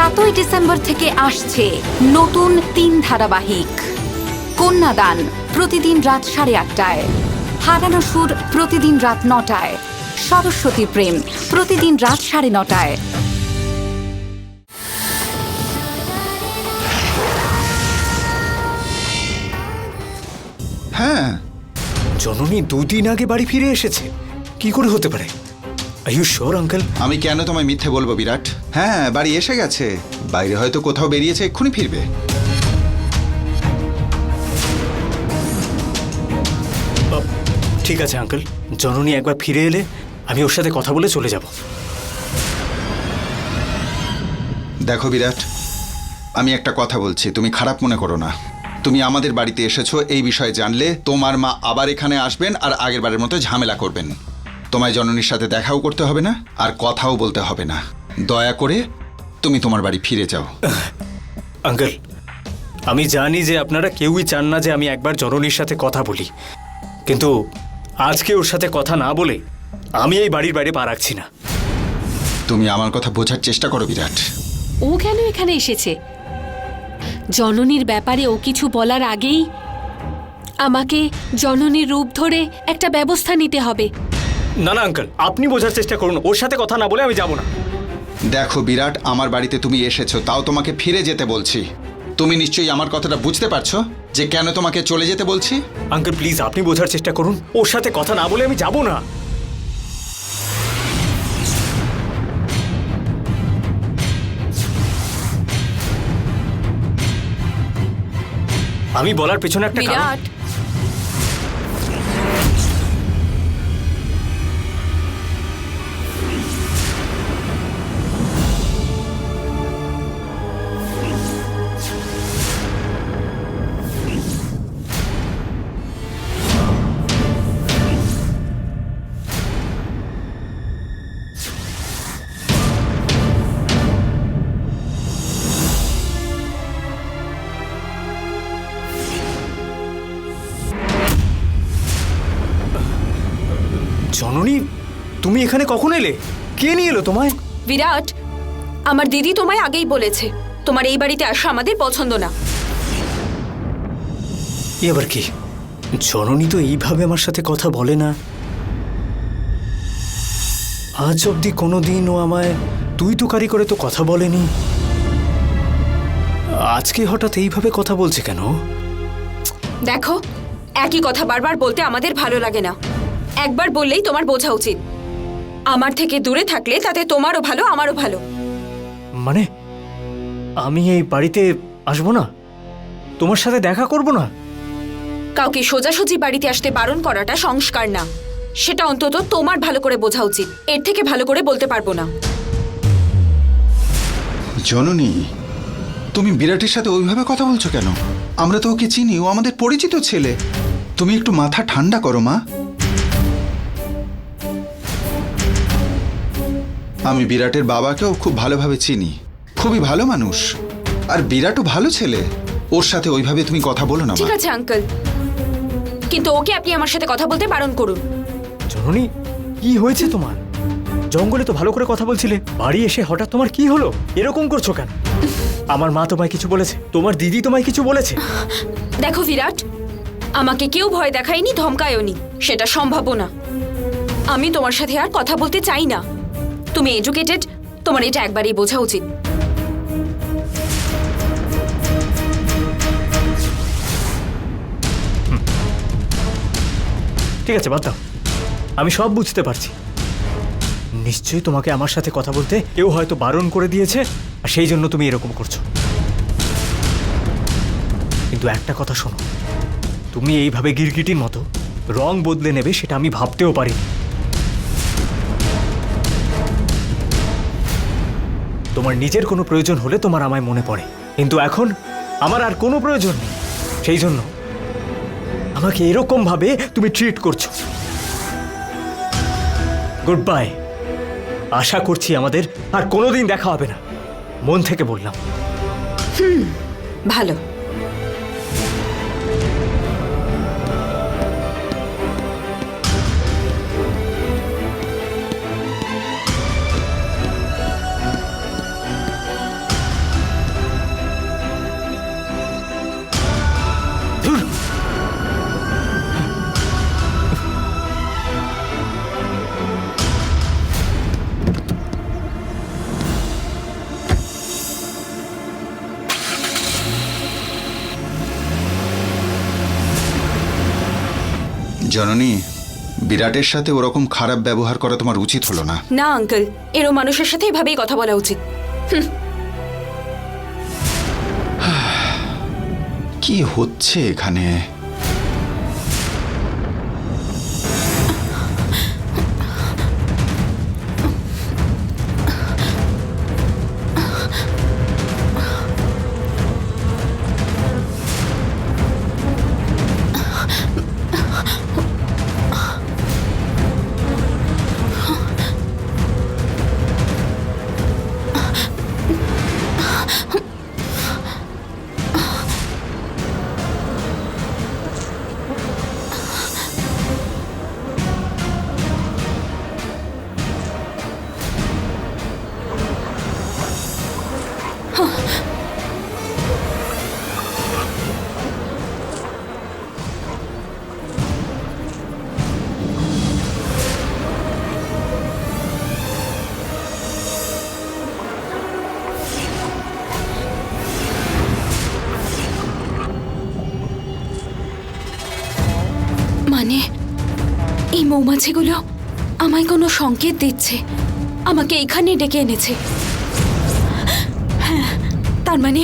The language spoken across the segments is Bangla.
7ই ডিসেম্বর থেকে আসছে নতুন 3 ধারাবাহিক। কন্যাদান প্রতিদিন রাত 8:30টায়, হারানো সুর প্রতিদিন রাত 9টায়, সরস্বতী প্রেম প্রতিদিন রাত 9:30টায়। হ্যাঁ, জননী 2 দিন আগে বাড়ি ফিরে এসেছে। কি করে হতে পারে? Are you sure uncle? আমি কেন তোমায় মিথ্যে বলবো বিরাট? হ্যাঁ, বাড়ি এসে গেছে। বাইরে হয়তো কোথাও বেরিয়েছে, এক্ষুনি ফিরবে। ঠিক আছে আঙ্কেল, জননী একবার ফিরে এলে আমি ওর সাথে কথা বলে চলে যাব। দেখো বিরাট, আমি একটা কথা বলছি, তুমি খারাপ মনে করো না। তুমি আমাদের বাড়িতে এসেছো, এই বিষয়ে জানলে তোমার মা আবার এখানে আসবেন আর আগের বারের মতো ঝামেলা করবেন। তোমায় জননীর সাথে দেখাও করতে হবে না আর কথাও বলতে হবে না। দয়া করে তুমি তোমার বাড়ি ফিরে যাও। আঙ্কেল, আমি জানি যে আপনারা কেউই চান না যে আমি একবার জননীর সাথে কথা বলি, কিন্তু আজকে ওর সাথে কথা না বলে আমি এই বাড়ির বাইরে পা রাখছি না। তুমি আমার কথা বোঝার চেষ্টা করো বিরাট। ও কেন এখানে এসেছে? জননীর ব্যাপারে ও কিছু বলার আগেই আমাকে জননীর রূপ ধরে একটা ব্যবস্থা নিতে হবে। না না আঙ্কেল, আপনি বোঝার চেষ্টা করুন, ওর সাথে কথা না বলে আমি যাব না। দেখো বিরাট, আমার বাড়িতে তুমি এসেছো, তাও তোমাকে ফিরে যেতে বলছি। তুমি নিশ্চয়ই আমার কথাটা বুঝতে পারছো যে কেন তোমাকে চলে যেতে বলছি। আঙ্কেল প্লিজ, আপনি বোঝার চেষ্টা করুন, ওর সাথে কথা না বলে আমি যাব না। আমি বলার পেছনে একটা কারণ। বিরাট, জননী, তুমি এখানে কখন এলে? কে নিয়ে এলো তোমায়? বিরাট, আমার দিদি তোমায় আগেই বলেছে তোমার এই বাড়িতে আসা আমাদের পছন্দ না। এবার কি? জননী তো এইভাবে আমার সাথে কথা বলে না। আজ অব্দি কোনোদিন ও আমায় তুই তুকারি করে তো কথা বলেনি। আজকে হঠাৎ এইভাবে কথা বলছে কেন? দেখো, একই কথা বারবার বলতে আমাদের ভালো লাগে না। একবার বললেই তোমার বোঝা উচিত। আমার থেকে দূরে থাকলে তাতে তোমারও ভালো, আমারও ভালো। মানে আমি এই বাড়িতে আসবো না? তোমার সাথে দেখা করব না? কাউকে সোজাসুজি বাড়িতে আসতে বারণ করাটা সংস্কার না, সেটা অন্তত তোমার ভালো করে বোঝা উচিত। এর থেকে ভালো করে বলতে পারবো না। জননী, তুমি বিরাটের সাথে ওইভাবে কথা বলছো কেন? আমরা তো ওকে চিনি, ও আমাদের পরিচিত ছেলে। তুমি একটু মাথা ঠান্ডা করো মা। আমি বিরাটের বাবাকেও খুব ভালোভাবে চিনি, খুবই ভালো মানুষ, আর বিরাটও ভালো ছেলে। ওর সাথে ওইভাবে তুমি কথা বলো না ঠিক মা। আছে আঙ্কেল, কিন্তু ওকে আপনি আমার সাথে কথা বলতে বারণ করুন। জননী, কি হয়েছে তোমার? জঙ্গলে তো ভালো করে কথা বলছিলে, বাড়ি এসে হঠাৎ তোমার কি হলো? এরকম করছো কেন? আমার মা তোমায় কিছু বলেছে? তোমার দিদি তোমায় কিছু বলেছে? দেখো বিরাট, আমাকে কেউ ভয় দেখায়নি, ধমকায়নি, সেটা সম্ভবও না। আমি তোমার সাথে আর কথা বলতে চাই না। তুমি এডুকেটেড, তোমার এটা একবারই বোঝা উচিত। ঠিক আছে, বাদ দাও, আমি সব বুঝতে পারছি। নিশ্চয়ই তোমাকে আমার সাথে কথা বলতে কেউ হয়তো বারণ করে দিয়েছে, আর সেই জন্য তুমি এরকম করছো। কিন্তু একটা কথা শোনো, তুমি এইভাবে গিরগিটির মতো রং বদলে নেবে সেটা আমি ভাবতেও পারি। তোমার নিজের কোনো প্রয়োজন হলে তোমার আমায় মনে পড়ে, কিন্তু এখন আমার আর কোনো প্রয়োজন নেই। সেই জন্য আমাকে এরকম ভাবে তুমি ট্রিট করছো। Good bye. আশা করছি আমাদের আর কোনোদিন দেখা হবে না, মন থেকে বললাম। ভালো। জননী, বিরাটের সাথে ওরকম খারাপ ব্যবহার করা তোমার উচিত হলো না। না আঙ্কেল, এরও মানুষের সাথে এভাবেই কথা বলা উচিত। কি হচ্ছে এখানে? মানে এই মৌমাছিগুলো আমায় কোনো সংকেত দিচ্ছে, আমাকে এখানে ডেকে এনেছে। হ্যাঁ, তার মানে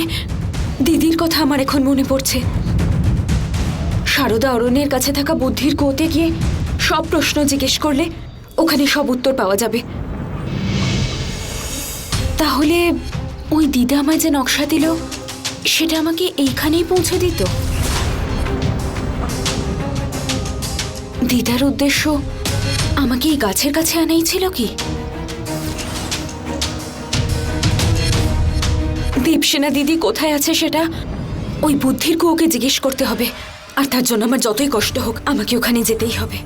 দিদির কথা আমার এখন মনে পড়ছে। সারদা অরণ্যের কাছে থাকা বুদ্ধির কুয়োতে গিয়ে সব প্রশ্ন জিজ্ঞেস করলে ওখানে সব উত্তর পাওয়া যাবে। তাহলে ওই দিদা আমায় যে নকশা দিল সেটা আমাকে এইখানেই পৌঁছে দিত। দিদার উদ্দেশ্য আমাকে এই গাছের কাছে আনাই ছিল কি? দীপসেনা দিদি কোথায় আছে সেটা ওই বুদ্ধির কুয়োকে জিজ্ঞেস করতে হবে, আর তার জন্য আমার যতই কষ্ট হোক আমাকে ওখানে যেতেই হবে।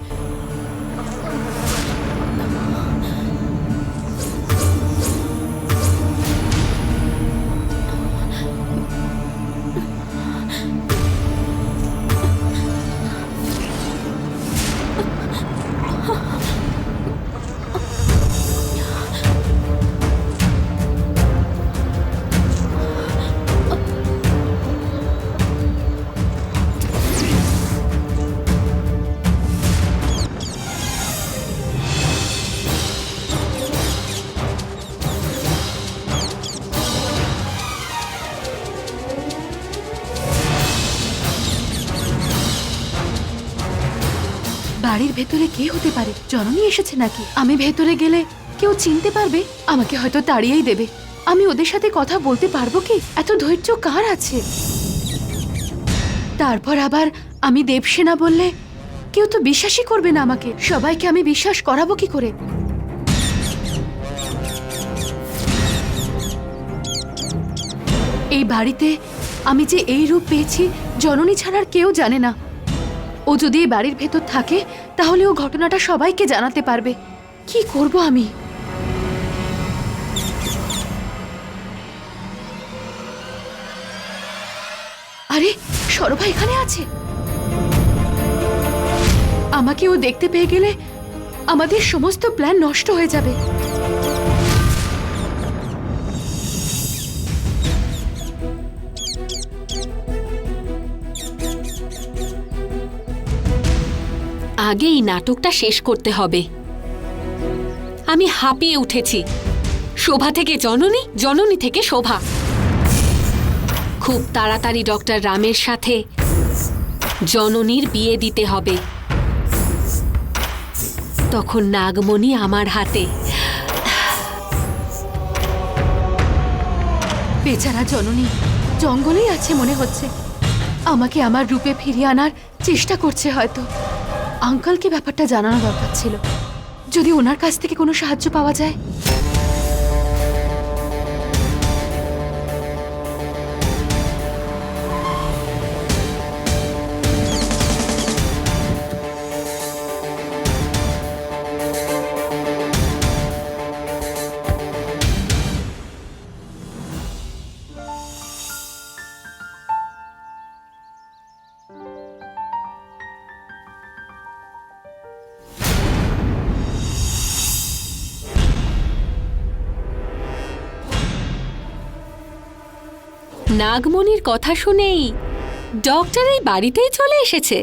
বাড়ির ভেতরে কে হতে পারে? জননী এসেছে নাকি? আমি ভেতরে গেলে কেউ চিনতে পারবে, আমাকে হয়তো তাড়িয়েই দেবে। আমি ওদের সাথে কথা বলতে পারবো কি? এত ধৈর্য কার আছে? তারপর আবার আমি দেবসেনা বললে কেউ তো বিশ্বাসই করবে না আমাকে। সবাইকে আমি বিশ্বাস করাবো কি করে? এই বাড়িতে আমি যে এই রূপ পেয়েছি জননী ছাড়ার কেউ জানে না। ও যদি এই বাড়ির ভেতর থাকে তাহলে ও ঘটনাটা সবাইকে জানাতে পারবে। কি করব আমি? আরে সরভা এখানে আছে। আমাকে ও দেখতে পেয়ে গেলে আমাদের সমস্ত প্ল্যান নষ্ট হয়ে যাবে। আগে এই নাটকটা শেষ করতে হবে। আমি হাঁপিয়ে উঠেছি। শোভা থেকে জননী, জননী থেকে শোভা। খুব তাড়াতাড়ি ডক্টর রামের সাথে জননীর বিয়ে দিতে হবে। তখন নাগমণি আমার হাতে। বেচারা জননী জঙ্গলেই আছে মনে হচ্ছে। আমাকে আমার রূপে ফিরিয়ে আনার চেষ্টা করছে হয়তো। আঙ্কেলকে ব্যাপারটা জানানো দরকার ছিল, যদি ওনার কাছ থেকে কোনো সাহায্য পাওয়া যায়। নাগমণির কথা শুনেই ডক্টর এই বাড়িতেই চলে এসেছে।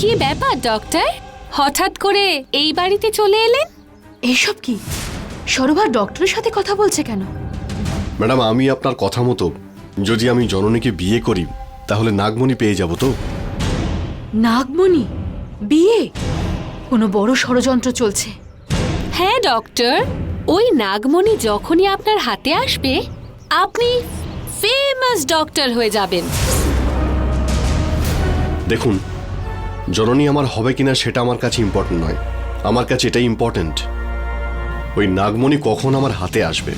কি ব্যাপার ডক্টর, হঠাৎ করে এই বাড়িতে চলে এলেন? এসব কি? সরোবর ডক্টরের সাথে কথা বলছে কেন? ম্যাডাম, আমি আপনার কথা মতো যদি আমি জননীকে বিয়ে করি তাহলে নাগমণি পেয়ে যাব তো? নাগমণি? বিয়ে? কোনো বড় ষড়যন্ত্র চলছে। হ্যাঁ ডক্টর, ওই নাগমণি যখনই আপনার হাতে আসবে আপনি ফেমাস ডক্টর হয়ে যাবেন। দেখুন, জননী আমার হবে কিনা সেটা আমার কাছে ইম্পর্টেন্ট নয়, আমার কাছে এটাই ইম্পর্টেন্ট ওই নাগমণি কখন আমার হাতে আসবে।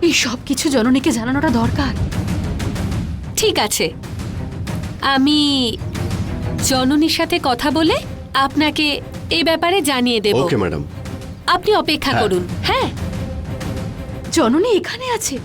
এই সব কিছু জননীকে জানানোটা দরকার। ঠিক আছে, আমি জননীর সাথে কথা বলে আপনাকে এই ব্যাপারে জানিয়ে দেব। Okay madam. আপনি অপেক্ষা হ্যাঁ। করুন। হ্যাঁ, জননী এখানে আছে?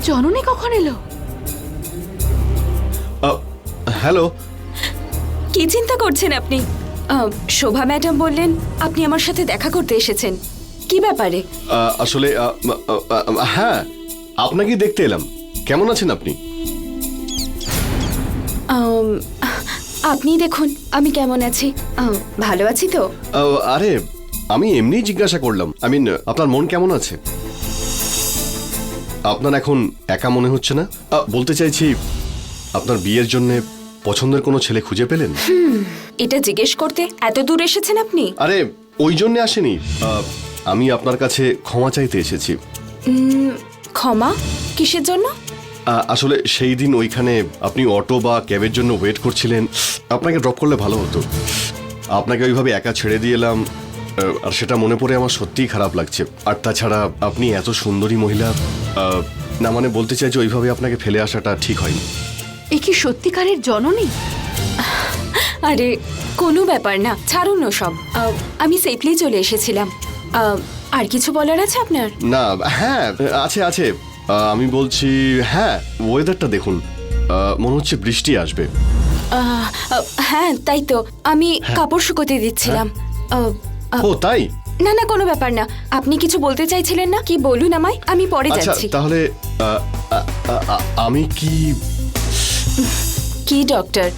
জননী কখন এলো? হ্যালো। কি চিন্তা করছেন আপনি? শোভা ম্যাডাম বললেন আপনি আমার সাথে দেখা করতে এসেছেন। কি ব্যাপারে? আসলে হ্যাঁ, আপনাকে দেখতে এলাম। কেমন আছেন আপনি? আপনি দেখুন আমি কেমন আছি। ভালো আছি তো? আরে আমি এমনি জিজ্ঞাসা করলাম, আপনার মন কেমন আছে? আপনার এখন একা মনে হচ্ছে না? বলতে চাইছি, আপনার বিয়ের জন্য পছন্দের কোনো ছেলে খুঁজে পেলেন? এটা জিজ্ঞেস করতে এত দূর এসেছেন আপনি? আরে ওই জন্য আসেনি, আমি আপনার কাছে ক্ষমা চাইতে এসেছি। ক্ষমা? কিসের জন্য? আসলে সেই দিন ওইখানে আপনি অটো বা ক্যাবের জন্য ওয়েট করছিলেন, আপনাকে ড্রপ করলে ভালো হতো। আপনাকে ওইভাবে একা ছেড়ে দিয়ে এলাম, আর সেটা মনে পড়ে আমার সত্যিই খারাপ লাগছে। আর তাছাড়া আপনি এত সুন্দরী মহিলা, না মানে বলতে চাই যে ওইভাবে আপনাকে ফেলে আসাটা ঠিক হয়নি। এ কি সত্যিকারের জননী? আরে কোনো ব্যাপার না, ছাড়ুন না সব। আমি সেফলি চলে এসেছিলাম। আর কিছু বলার আছে আপনার? না, হ্যাঁ আছে আছে। আমি বলছি, হ্যাঁ ওয়েদারটা দেখুন, মনে হচ্ছে বৃষ্টি আসবে। হ্যাঁ তাই তো, আমি কাপড় শুকোতে দিচ্ছিলাম। ও তাই? না না, কোনো ব্যাপার না। আপনি কিছু বলতে চাইছিলেন না? কি বলুন আমায়, আমি পরে আচ্ছা যাচ্ছি। তাহলে আমি কি ডক্টর,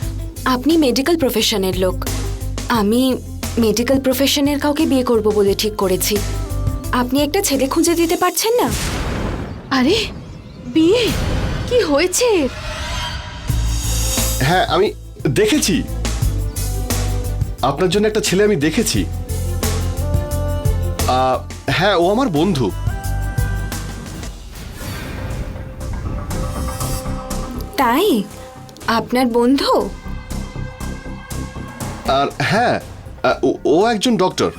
আপনি মেডিকেল প্রফেশনের লোক, আমি মেডিকেল প্রফেশনের কাউকে বিয়ে করব বলে ঠিক করেছি। আপনি একটা ছেলে খুঁজে দিতে পারছেন না? আরে বিয়ে? কি হয়েছে? হ্যাঁ আমি দেখেছি, আপনার জন্য একটা ছেলে আমি দেখেছি। হ্যাঁ ও আমার বন্ধু। তাই? আপনার বন্ধু? আর হ্যাঁ, ও একজন ডক্টর।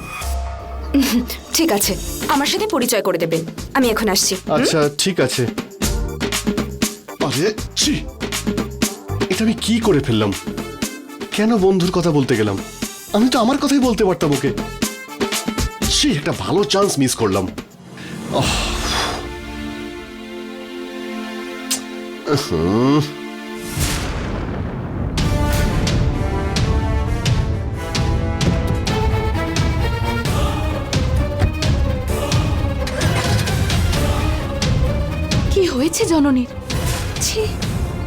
ঠিক আছে, আমার সাথে পরিচয় করে দেবেন। আমি এখন আসছি। আচ্ছা ঠিক আছে। আরে ছি, এটা আমি কি করে ফেললাম? কেন বন্ধুর কথা বলতে গেলাম? আমি তো আমার কথাই বলতে পারতাম ওকে। ছি, একটা ভালো চান্স মিস করলাম। কি হয়েছে জননীর? ছি,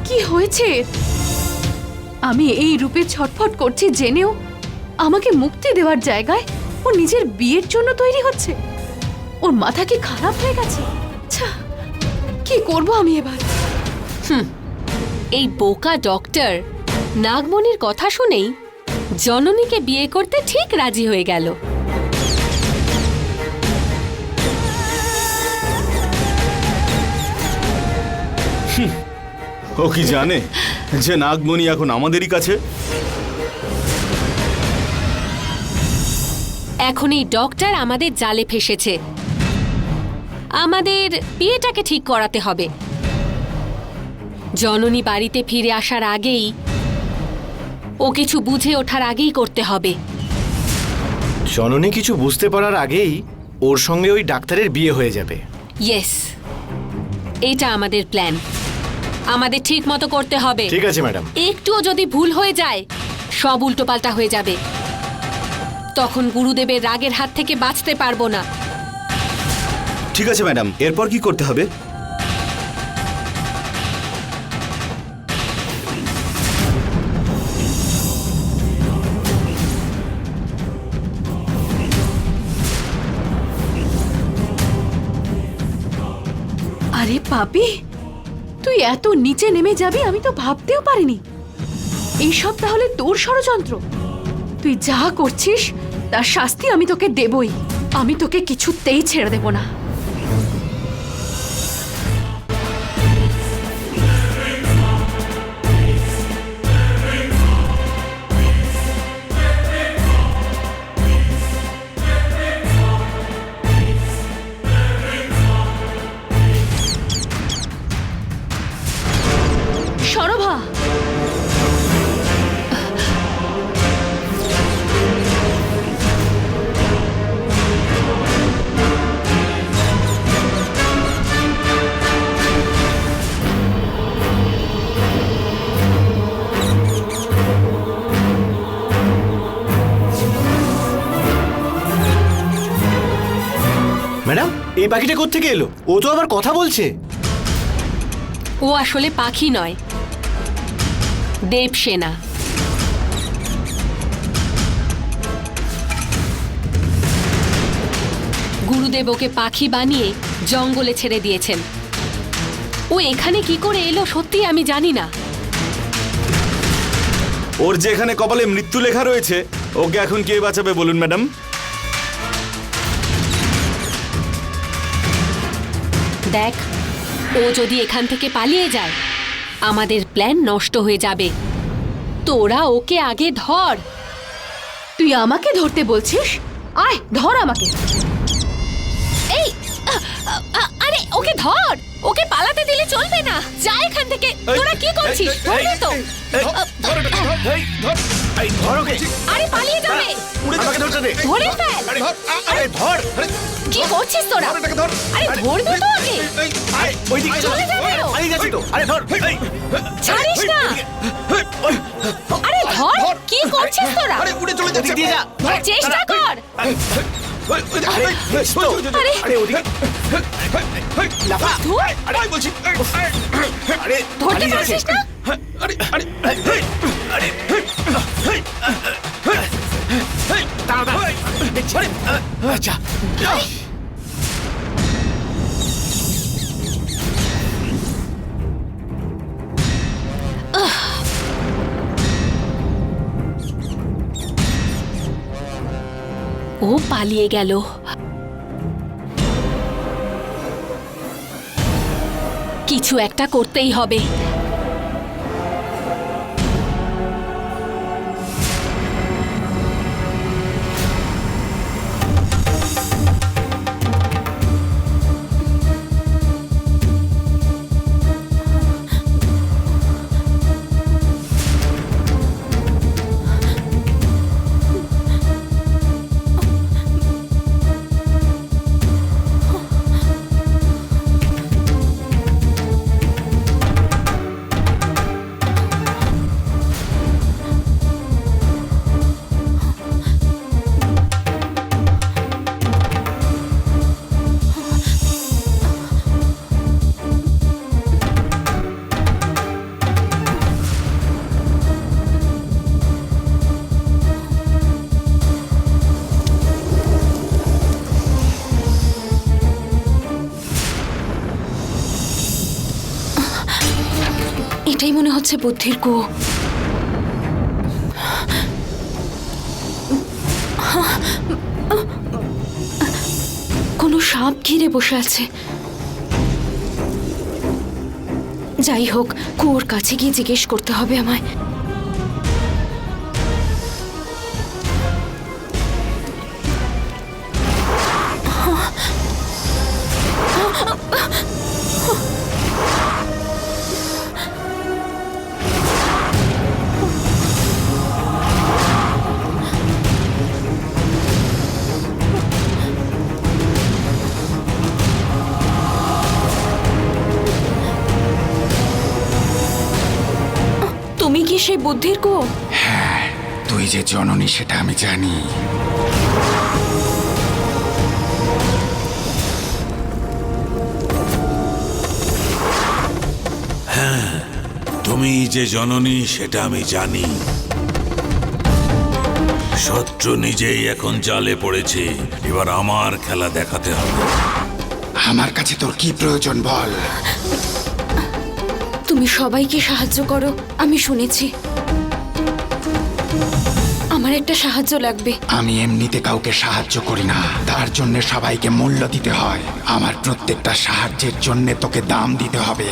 কি হয়েছে? আমি এই রূপে ছটফট করছি জেনেও আমাকে মুক্তি দেওয়ার জায়গায় ও নিজের বিয়ের জন্য তৈরি হচ্ছে। ওর মাথা কি খারাপ হয়ে গেছে? আচ্ছা, কি করব আমি এবার? এই বোকা ডক্টর নাগমণির কথা শুনেই জননীকে বিয়ে করতে ঠিক রাজি হয়ে গেল। ও কি জানে যে নাগমণি এখন আমাদেরই কাছে? এখন এই ডক্টর আমাদের জালে ফেসেছে। আমাদের বিয়েটাকে ঠিক করাতে হবে। জননী বাড়িতে ফিরে আসার আগেই, ও কিছু বুঝে ওঠার আগেই করতে হবে। জননী কিছু বুঝতে পারার আগেই ওর সঙ্গে ওই ডাক্তারের বিয়ে হয়ে যাবে। ইয়েস, এটা আমাদের প্ল্যান। আমাদের ঠিক মতো করতে হবে। ঠিক আছে ম্যাডাম। একটুও যদি ভুল হয়ে যায়, সব উল্টোপাল্টা হয়ে যাবে। তখন গুরুদেবের রাগের হাত থেকে বাঁচতে পারবো না। ঠিক আছে ম্যাডাম, এরপর কি করতে হবে? আরে পাপি, তুই এত নিচে নেমে যাবি আমি তো ভাবতেও পারিনি। এইসব তাহলে তোর ষড়যন্ত্র? তুই যা করছিস তার শাস্তি আমি তোকে দেবই। আমি তোকে কিছুতেই ছেড়ে দেব না। সরভা, ম্যাডাম, এই পাখিটা কোত্থেকে এলো? ও তো আবার কথা বলছে। ও আসলে পাখি নয়, দেবসেনা। গুরুদেব ওকে পাখি বানিয়ে জঙ্গলে ছেড়ে দিয়েছেন। ও এখানে কি করে এলো সত্যি আমি জানি না। ওর যে এখানে কপালে মৃত্যু লেখা রয়েছে, ওকে এখন কে বাঁচাবে বলুন ম্যাডাম? দেখ, ও যদি এখান থেকে পালিয়ে যায়, আমাদের প্ল্যান নষ্ট হয়ে যাবে। তোরা ওকে আগে ধর। তুই আমাকে ধরতে বলছিস? আয় ধর আমাকে। এই আরে ওকে ধর, ওকে পালাতে দিলে চলবে না। যা এখান থেকে। তোরা কি করছিস? ধরবে তো? আরে পালিয়ে যাবে। ধরে ফেল। আরে ধর। কি করছিস তোরা? আরে ধরবে তো আগে। চলে যাবে ও। আরে ধর। ছাড়িস না। আরে ধর, কি করছিস তোরা? দিয়ে যা। চেষ্টা কর। আরে ওদিকে লাফা। ধুর, আরে ধরতে পারছিস না? আচ্ছা, ও পালিয়ে গেল। কিছু একটা করতেই হবে। এটাই মনে হচ্ছে বুদ্ধির কুয়ো। কোনো সাপ ঘিরে বসে আছে। যাই হোক, কুয়োর কাছে গিয়ে জিজ্ঞেস করতে হবে আমায়। তুমি কি সেই বুদ্ধির কুয়ো? তুই যে জননী সেটা আমি জানি। তুমি যে জননী সেটা আমি জানি। শত্রু নিজেই এখন জালে পড়েছে, এবার আমার খেলা দেখাতে হবে। আমার কাছে তোর কি প্রয়োজন বল। তুমি সবাইকে সাহায্য করো, আমি শুনেছি। আমার একটা সাহায্য লাগবে। আমি এমনিতে কাউকে সাহায্য করি না, তার জন্য সবাইকে মূল্য দিতে হয়। আমার প্রত্যেকটা সাহায্যের জন্য তোকে দাম দিতে হবে।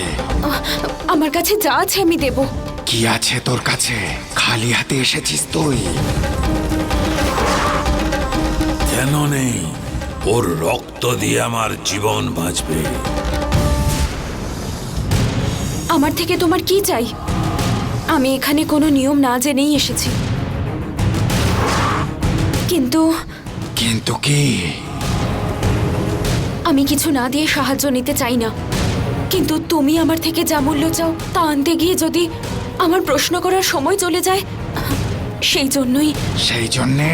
আমার কাছে যা আছে আমি দেব। কি আছে তোর কাছে? খালি হাতে এসেছিস তুই? কেন নেই? ওর রক্ত দিয়ে আমার জীবন বাঁচবে। আমার থেকে তোমার কি চাই? আমি এখানে কোনো নিয়ম না জেনেই এসেছি। কিন্তু কিন্তু কি? আমি কিছু না দিয়ে সাহায্য নিতে চাই না, কিন্তু তুমি আমার থেকে যা মূল্য চাও তা আনতে গিয়ে যদি আমার প্রশ্ন করার সময় চলে যায়, সেই জন্যে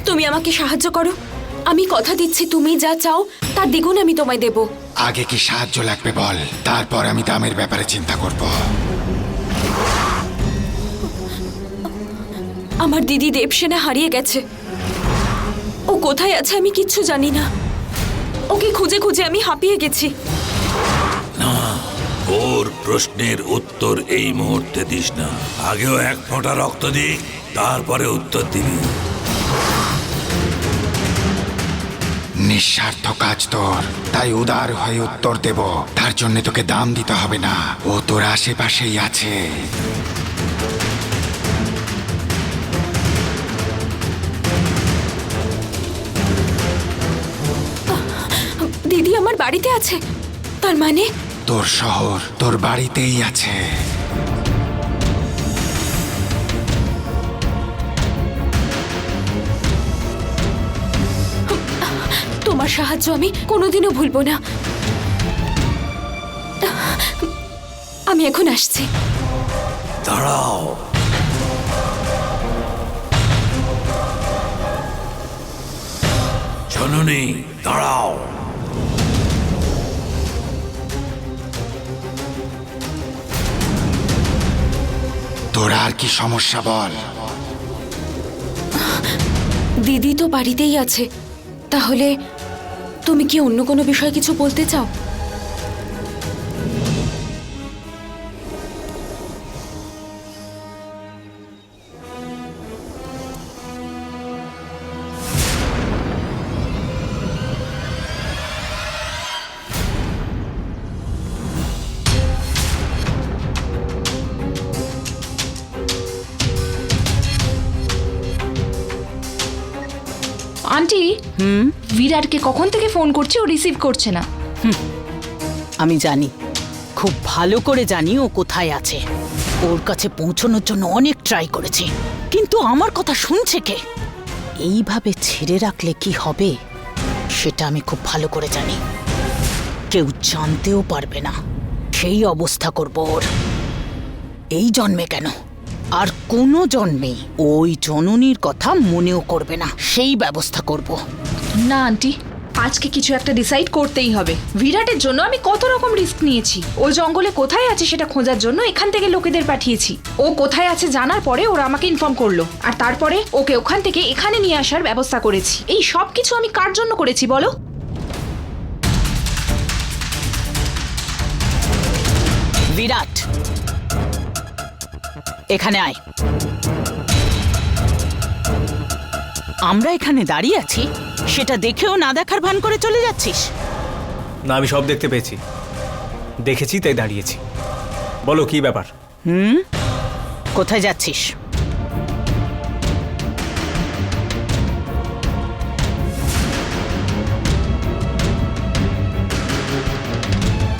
তুমি আমাকে সাহায্য করো। আমি কথা দিচ্ছি, তুমি যা চাও তার দ্বিগুণ আমি তোমায় দেব। আগে কি সাহায্য লাগবে বল, তারপর আমি দামের ব্যাপারে চিন্তা করব। আমার দিদি দেবসেনা হারিয়ে গেছে। ও কোথায় আছে আমি কিচ্ছু জানি না। ওকে খুঁজে খুঁজে আমি হাঁপিয়ে গেছি। ওর প্রশ্নের উত্তর এই মুহূর্তে দিস না, আগেও এক ফোঁটা রক্ত দিক, তারপরে উত্তর দিবি। নিঃস্বার্থ কাজ তোর, তাই উদার হয়ে উত্তর দেব। তার জন্য তোকে দাম দিতে হবে না, ও তোর আশেপাশেই আছে। দিদি আমার বাড়িতে আছে, তার মানে তোর শহর তোর বাড়িতেই আছে। তোমার সাহায্য আমি কোনোদিনও ভুলবো না। আমি এখন আসছি। দাঁড়াও, জননী দাঁড়াও। তোর আর কি সমস্যা বল। দিদি তো বাড়িতেই আছে, তাহলে তুমি কি অন্য কোনো বিষয়ে কিছু বলতে চাও? আন্টি, বিরাটকে কখন থেকে ফোন করছি, ও রিসিভ করছে না। আমি জানি, খুব ভালো করে জানি ও কোথায় আছে। ওর কাছে পৌঁছানোর জন্য অনেক ট্রাই করেছি, কিন্তু আমার কথা শুনছে কে? এইভাবে ছেড়ে রাখলে কি হবে সেটা আমি খুব ভালো করে জানি। কেউ জানতেও পারবে না, সেই অবস্থা করব ওর। এই জন্মে কেন, আর কোনো জন্মেই ওই জননীর কথা মনেও করবে না, সেই ব্যবস্থা করব। না আন্টি, আজকে কিছু একটা ডিসাইড করতেই হবে। বিরাটের জন্য আমি কত রকম রিস্ক নিয়েছি। ও জঙ্গলে কোথায় আছে সেটা খোঁজার জন্য এখান থেকে লোকেদের পাঠিয়েছি। ও কোথায় আছে জানার পরে ওরা আমাকে ইনফর্ম করলো, আর তারপরে ওকে ওখান থেকে এখানে নিয়ে আসার ব্যবস্থা করেছি। এই সব কিছু আমি কার জন্য করেছি বলো? বিরাট, এখানে আয়। আমরা এখানে দাঁড়িয়ে আছি, সেটা দেখেও না দেখার ভান করে চলে যাচ্ছিস। না, আমি সব দেখতে পেয়েছি। দেখেছি তাই দাঁড়িয়েছি। বলো কি ব্যাপার? কোথায় যাচ্ছিস?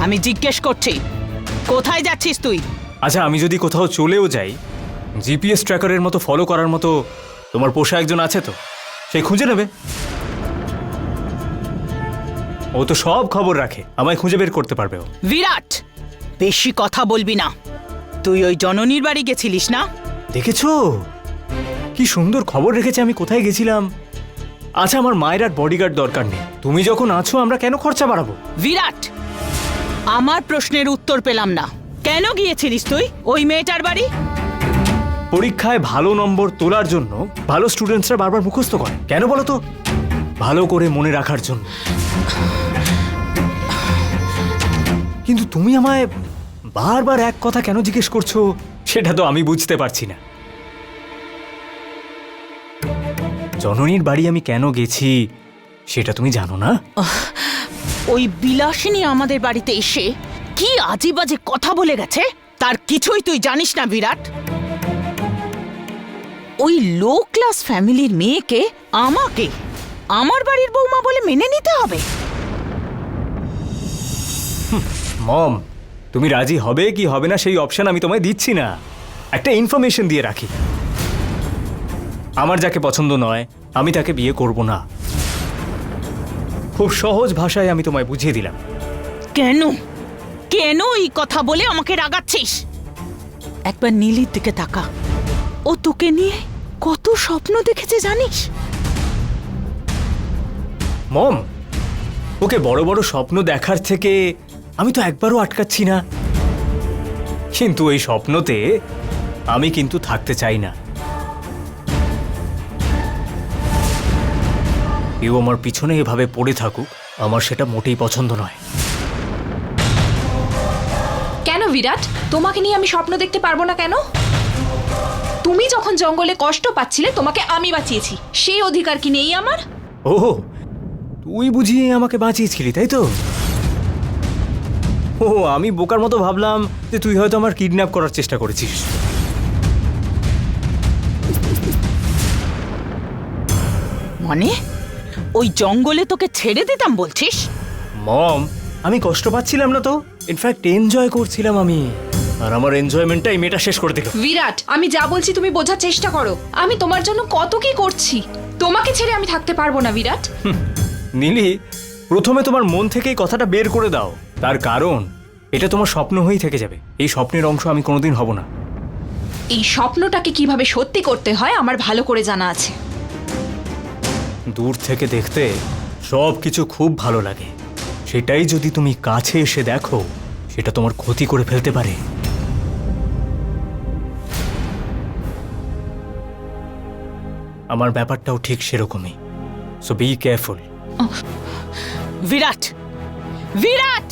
আমি জিজ্ঞেস করছি, কোথায় যাচ্ছিস তুই? আচ্ছা, আমি যদি কোথাও চলেও যাই, জিপিএস ট্র্যাকারের মতো ফলো করার মতো তোমার পোষা একজন আছে তো, সে খুঁজে নেবে। ও তো সব খবর রাখে, আমায় খুঁজে বের করতে পারবে ও। বিরাট, বেশি কথা বলবি না। তুই ওই জননীর বাড়ি গেছিলিস না? দেখেছো কি সুন্দর খবর রেখেছে আমি কোথায় গেছিলাম। আচ্ছা, আমার মায়ের আর বডিগার্ড দরকার নেই, তুমি যখন আছো আমরা কেন খরচা বাড়াবো? বিরাট, আমার প্রশ্নের উত্তর পেলাম না। কেন গিয়েছিলিস তুই ওই মেয়েটার বাড়ি? পরীক্ষায় ভালো নম্বর তোলার জন্য ভালো স্টুডেন্টসরা বারবার মুখস্থ করে, কেন বলো তো? ভালো করে মনে রাখার জন্য। কিন্তু তুমি আমায় বারবার এক কথা কেন জিজ্ঞেস করছো সেটা তো আমি বুঝতে পারছি না। জননীর বাড়ি আমি কেন গেছি সেটা তুমি জানো না? ওই বিলাসিনী আমাদের বাড়িতে এসে কি আজে বাজে কথা বলে গেছে তার কিছুই তুই জানিস না বিরাট। ওই লো ক্লাস ফ্যামিলির মেয়েকে আমাকে আমার বাড়ির বৌমা বলে মেনে নিতে হবে? মম, তুমি রাজি হবে কি হবে না সেই অপশন আমি তোমায় দিচ্ছি না, একটা ইনফরমেশন দিয়ে রাখি। আমার যাকে পছন্দ নয় আমি তাকে বিয়ে করব না। খুব সহজ ভাষায় আমি তোমায় বুঝিয়ে দিলাম। কেন কেন এই কথা বলে আমাকে রাগাচ্ছিস? একবার নীলির দিকে তাকা, ও তোকে নিয়ে কত স্বপ্ন দেখেছে জানিস? মম, ওকে বড় বড় স্বপ্ন দেখার থেকে আমি তো একবারও আটকাচ্ছি না, কিন্তু এই স্বপ্নতে আমি কিন্তু থাকতে চাই না। কেউ আমার পিছনে এভাবে পড়ে থাকুক আমার সেটা মোটেই পছন্দ নয়। কেন বিরাট, তোমাকে নিয়ে আমি স্বপ্ন দেখতে পারবো না কেন? তুমি যখন জঙ্গলে কষ্ট পাচ্ছিলে তোমাকে আমি বাঁচিয়েছি, সেই অধিকার কি নেই আমার? ও, তুই বুঝিয়ে আমাকে বাঁচিয়েছিলি তাই তো? ও, আমি বোকার মতো ভাবলাম যে তুই হয়তো আমার কিডন্যাপ করার চেষ্টা করেছিস। মানে ওই জঙ্গলে তোকে ছেড়ে দিতাম বলছিস? মম, আমি কষ্ট পাচ্ছিলাম না তো, ইনফ্যাক্ট এনজয় করছিলাম আমি, আর আমার এনজয়মেন্টটা এই মেয়েটা শেষ করে দিল। বিরাট, আমি যা বলছি তুমি বোঝার চেষ্টা করো। আমি তোমার জন্য কত কি করছি, তোমাকে ছেড়ে আমি থাকতে পারবো না বিরাট। নীলি, প্রথমে তোমার মন থেকে এই কথাটা বের করে দাও, তার কারণ এটা তোমার স্বপ্ন হয়েই থেকে যাবে। এই স্বপ্নের অংশ আমি কোনোদিন হব না। এই স্বপ্নটাকে কিভাবে সত্যি করতে হয় আমার ভালো করে জানা আছে। দূর থেকে দেখতে সব কিছু খুব ভালো লাগে, সেটাই যদি তুমি কাছে এসে দেখো সেটা তোমার ক্ষতি করে ফেলতে পারে। আমার ব্যাপারটাও ঠিক সেরকমই, সো বি কেয়ারফুল। বিরাট, বিরাট!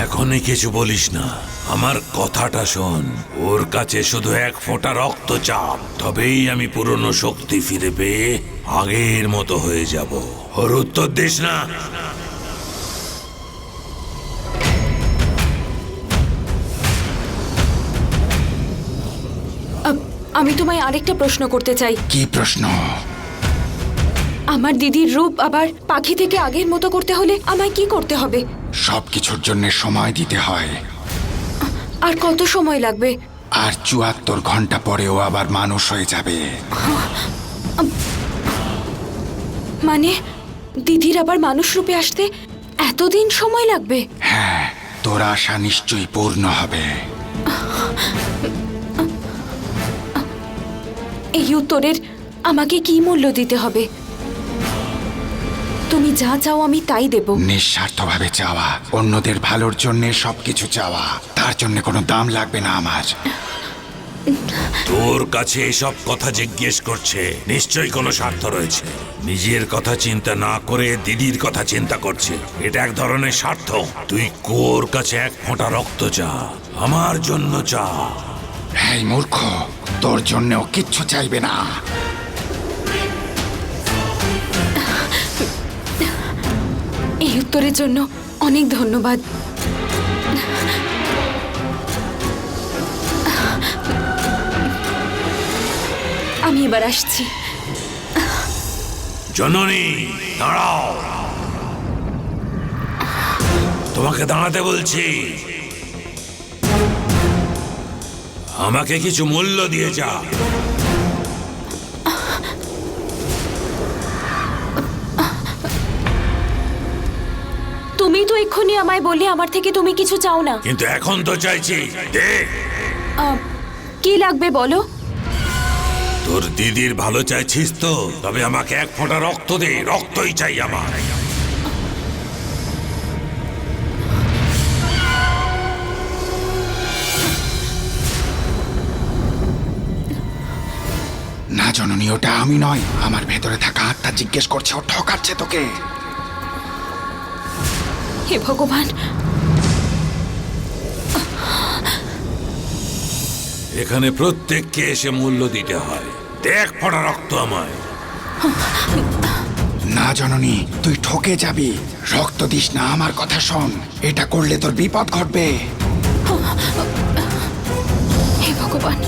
এখনই কিছু বলিস না, আমার কথাটা শোন। ওর কাছে শুধু এক ফোঁটা রক্ত চাপ, তবেই আমি পুরনো শক্তি ফিরে পেয়ে আগের মতো হয়ে যাব। ওর উত্তর দিস না। আমি তোমায় আরেকটা প্রশ্ন করতে চাই। কি প্রশ্ন? আমার দিদির রূপ আবার পাখি থেকে আগের মতো করতে হলে আমায় কি করতে হবে? সবকিছুর জন্য সময় দিতে হয়। আর কত সময় লাগবে? আর ৭৪ ঘন্টা পরেও আবার মানুষ হয়ে যাবে। মানে দিদির আবার মানুষ রূপে আসতে এতদিন সময় লাগবে? হ্যাঁ, তোর আশা নিশ্চয়ই পূর্ণ হবে। এই উত্তরের আমাকে কি মূল্য দিতে হবে? তুমি যা চাও আমি তাই দেব। নিঃস্বার্থভাবে চাওয়া, অন্যদের ভালোর জন্য সবকিছু চাওয়া, তার জন্য কোনো দাম লাগবে না আমার। তোর কাছে এসব কথা জিজ্ঞেস করছে, নিশ্চয়ই কোনো স্বার্থ রয়েছে। নিজের কথা চিন্তা না করে দিদির কথা চিন্তা করছে, এটা এক ধরনের স্বার্থ। তুই কোর কাছে এক ফোঁটা রক্ত চা, আমার জন্য চা। এই মূর্খ, তোর জন্যও কিচ্ছু চাইবে না। এই উত্তরের জন্য অনেক ধন্যবাদ। আমি এবার আসছি। জননী, দাঁড়াও, তোমাকে দাঁড়াতে বলছি। আমাকে কিছু মূল্য দিয়ে যা। তুমি তো এক্ষুনি আমায় বললে আমার থেকে তুমি কিছু চাও না। কিন্তু এখন তো চাইছি, দে। কি লাগবে বলো? তোর দিদির ভালো চাইছিস তো? তবে আমাকে এক ফোঁটা রক্ত দে, রক্তই চাই আমার। না জননী, ওটা আমি নয়, আমার ভেতরে থাকা আত্মা জিজ্ঞেস করছে, ও ঠকাচ্ছে তোকে। হে ভগবান, এখানে প্রত্যেককে এসে মূল্য দিতে হয়। দেখ ফোঁটা রক্ত আমায়। না জননী, তুই ঠকে যাবি। রক্ত দিস না, আমার কথা শোন। এটা করলে তোর বিপদ ঘটবে। হে ভগবান।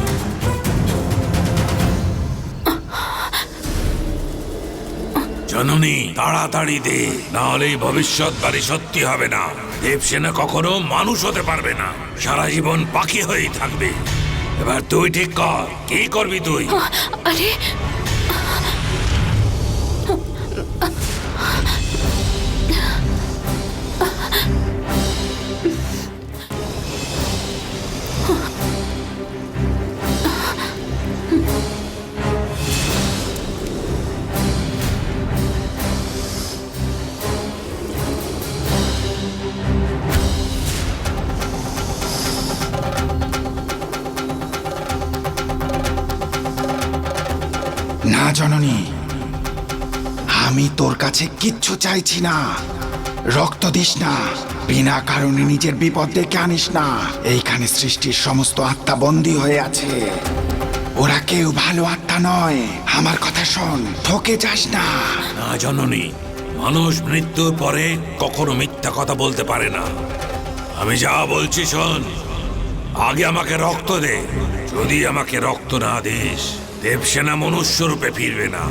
জননী, তাড়াতাড়ি দে, না হলে এই ভবিষ্যৎবাণী সত্যি হবে না। দেবসেনা কখনো মানুষ হতে পারবে না, সারা জীবন পাখি হয়েই থাকবে। এবার তুই ঠিক কর, কি করবি তুই? আরে না জননী, আমি তোর কাছে কিচ্ছু চাইছি না। রক্ত দিস না, বিনা কারণে নিজের বিপদ ডেকে আনিস না। এইখানে সৃষ্টির সমস্ত আত্মা বন্দী হয়ে আছে, ওরা কেউ ভালো আত্মা নয়। আমার কথা শোন, ঠকে যাস না। না জননী, মানুষ মৃত্যুর পরে কখনো মিথ্যা কথা বলতে পারে না। আমি যা বলছি শোন, আগে আমাকে রক্ত দে। যদি আমাকে রক্ত না দিস, দেবসেনা মনুষ্য রূপে ফিরবে না।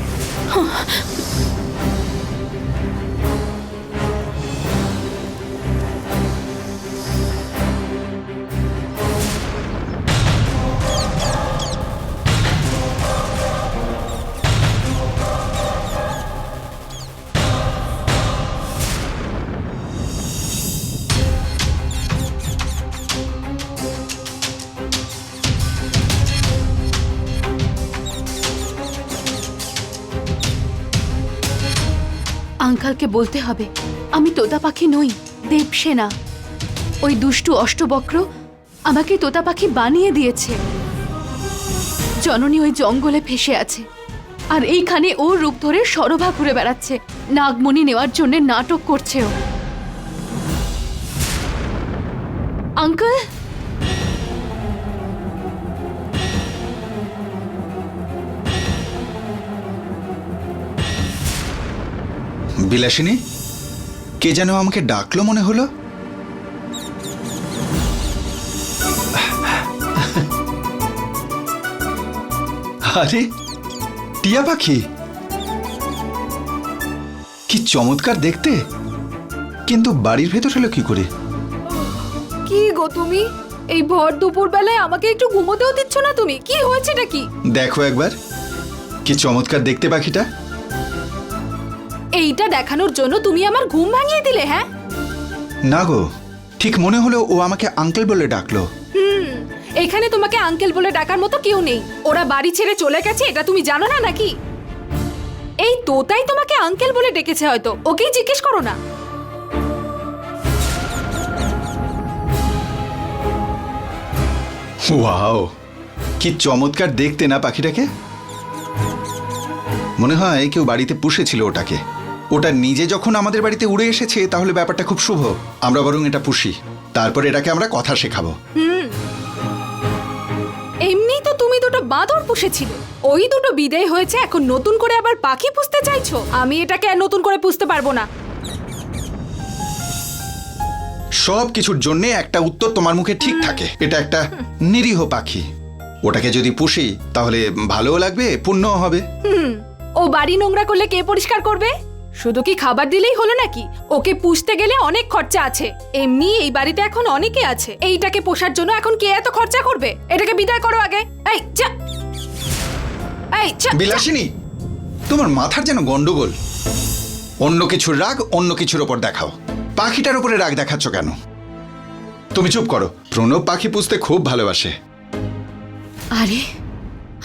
আঙ্কালকে বলতে হবে আমি তোতা পাখি নই, দেবসেনা। ওই দুষ্টু অষ্টবক্র আমাকে তোতা পাখি বানিয়ে দিয়েছে। জননী ওই জঙ্গলে ফেসে আছে, আর এইখানে ওর রূপ ধরে সরভা ঘুরে বেড়াচ্ছে, নাগমণি নেওয়ার জন্য নাটক করছে ও। আঙ্কেল, বিলাসিনী, কে যেন আমাকে ডাকলো মনে হলো। আরে টিয়া পাখি, কি চমৎকার দেখতে, কিন্তু বাড়ির ভেতর হলো কি করে? কি গো তুমি, এই ভর দুপুর বেলায় আমাকে একটু ঘুমোতেও দিচ্ছ না তুমি? কি হয়েছেটা কি? দেখো একবার, কি চমৎকার দেখতে পাখিটা। এইটা দেখানোর জন্য তুমি আমার ঘুম ভাঙিয়ে দিলে? হ্যাঁ না গো, ঠিক মনে হলো ও আমাকে আঙ্কেল বলে ডাকলো। এখানে তোমাকে আঙ্কেল বলে ডাকার মতো কেউ নেই। ওরা বাড়ি ছেড়ে চলে গেছে, এটা তুমি জানো না নাকি? এই তোতাই তোমাকে আঙ্কেল বলে ডেকেছে হয়তো, ওকেই জিজ্ঞেস করো না। ওয়াও, কি চমৎকার দেখতে না পাখিটাকে। মনে হয় কেউ বাড়িতে পুষেছিল ওটাকে। ওটা নিজে যখন আমাদের বাড়িতে উড়ে এসেছে তাহলে ব্যাপারটা খুব শুভ। আমরা বরং এটা পুষি, তারপর এটাকে আমরা কথা শেখাবো। এমনি তো তুমি দুটো বাঁদর পুষেছিলে, ওই দুটো বিদায় হয়েছে, এখন নতুন করে আবার পাখি পুষতে চাইছো? আমি এটাকে আর নতুন করে পুষতে পারবো না। সব কিছুর জন্য একটা উত্তর তোমার মুখে ঠিক থাকে। এটা একটা নিরীহ পাখি, ওটাকে যদি পুষি তাহলে ভালোও লাগবে, পুণ্যও হবে। ও বাড়ি নোংরা করলে কে পরিষ্কার করবে? শুধু কি খাবার দিলেই হলো নাকি? ওকে পুষতে গেলে অনেক খরচা আছে। এমনি এই বাড়িতে এখন অনেকে আছে, এইটাকে পোষার জন্য এখন কে এত খরচা করবে? এটাকে বিদায় করো আগে। এই যা, এই যা। বিলাসিনী, তোমার মাথার যেন গন্ডগোল। অন্য কিছুর রাগ অন্য কিছুর ওপর দেখাও, পাখিটার উপরে রাগ দেখাচ্ছ কেন? তুমি চুপ করো। প্রণব পাখি পুষতে খুব ভালোবাসে। আরে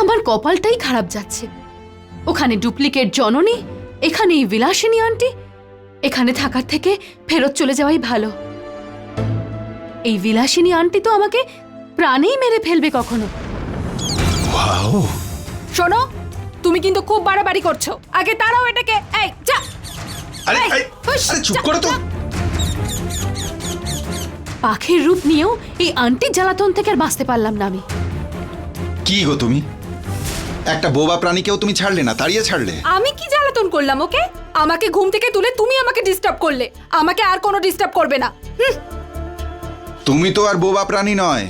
আমার কপালটাই খারাপ যাচ্ছে। ওখানে ডুপ্লিকেট জননী, এখানে এই বিলাসিনী আন্টি। এখানে থাকার থেকে ফেরত চলে যাওয়াই ভালো। এই বিলাসিনী আন্টি তো আমাকে প্রাণেই মেরে ফেলবে কখনো। ওয়াও, শোনো, তুমি কিন্তু খুব বাড়াবাড়ি করছো। আগে তারাও এটাকে। এই যা। আরে এই, হুশ, আরে চুপ যা, করো তো। যা। পাখির রূপ নিয়েও এই আন্টির জ্বালাতন থেকে আর বাঁচতে পারলাম না আমি। কি গো তুমি, একটা বোবা প্রাণীকেও তুমি ছাড়লে না, তাড়িয়ে ছাড়লে। আমি কি জ্বালাতন করলাম ওকে? আমাকে ঘুম থেকে তুলে তুমি আমাকে ডিস্টার্ব করলে। আমাকে আর কোনো ডিস্টার্ব করবে না। তুমি তো আর বোবা প্রাণী নয়।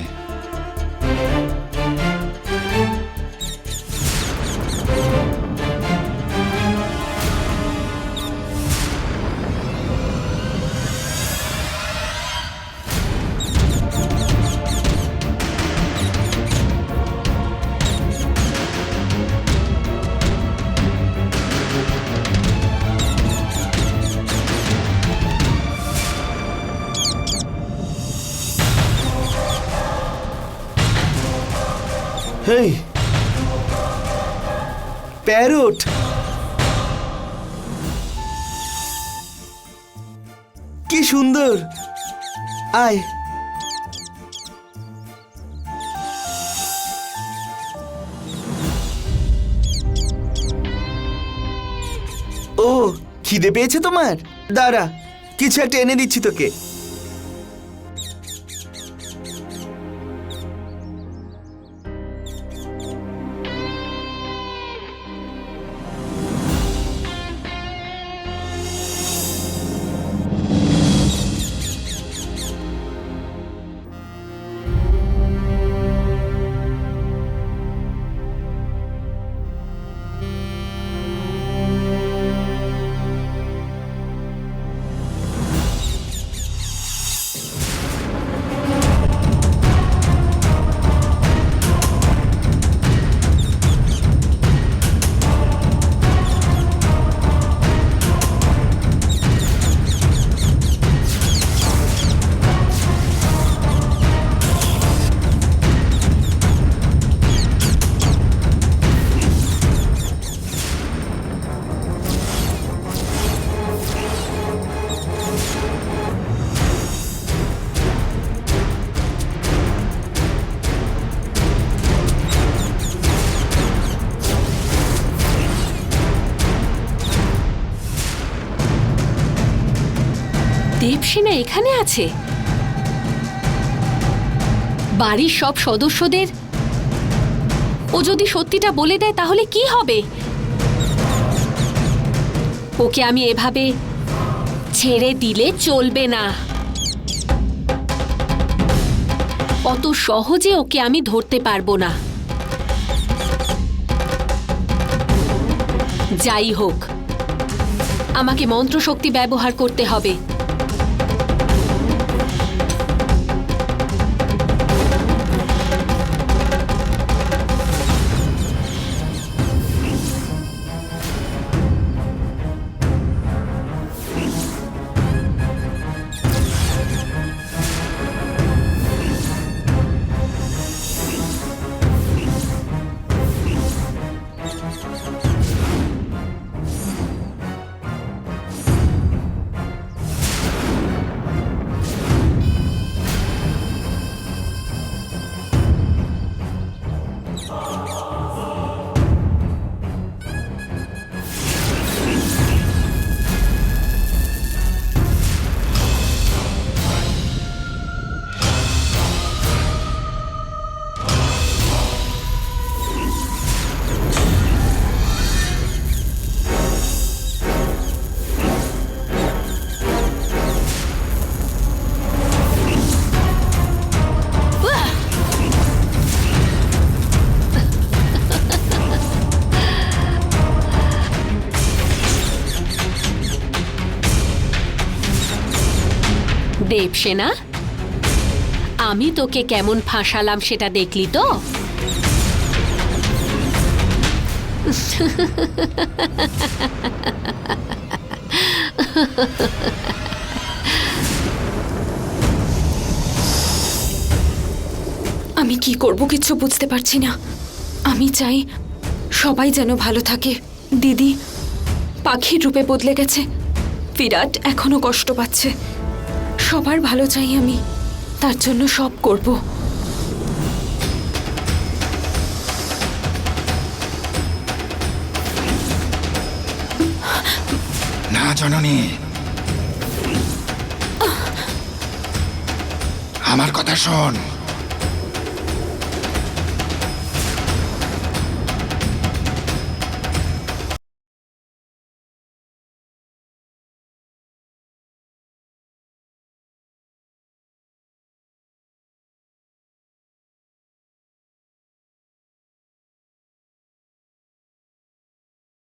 হেই প্যারট, কি সুন্দর। আয়, ও খিদে পেয়েছে তোমার? দাঁড়া, কিছু একটা এনে দিচ্ছি তোকে। দেবসেনা এখানে আছে? বাড়ির সব সদস্যদের ও যদি সত্যিটা বলে দেয় তাহলে কি হবে? ওকে আমি এভাবে ছেড়ে দিলে চলবে না। অত সহজে ওকে আমি ধরতে পারবো না। যাই হোক, আমাকে মন্ত্রশক্তি ব্যবহার করতে হবে। দেবসেনা, আমি তোকে কেমন ফাঁসালাম সেটা দেখলি তো? আমি কি করব কিচ্ছু বুঝতে পারছি না। আমি চাই সবাই যেন ভালো থাকে। দিদি পাখির রূপে বদলে গেছে, বিরাট এখনো কষ্ট পাচ্ছে। সবার ভালো চাই আমি, তার জন্য সব করব। না জননী, আমার কথা শোন।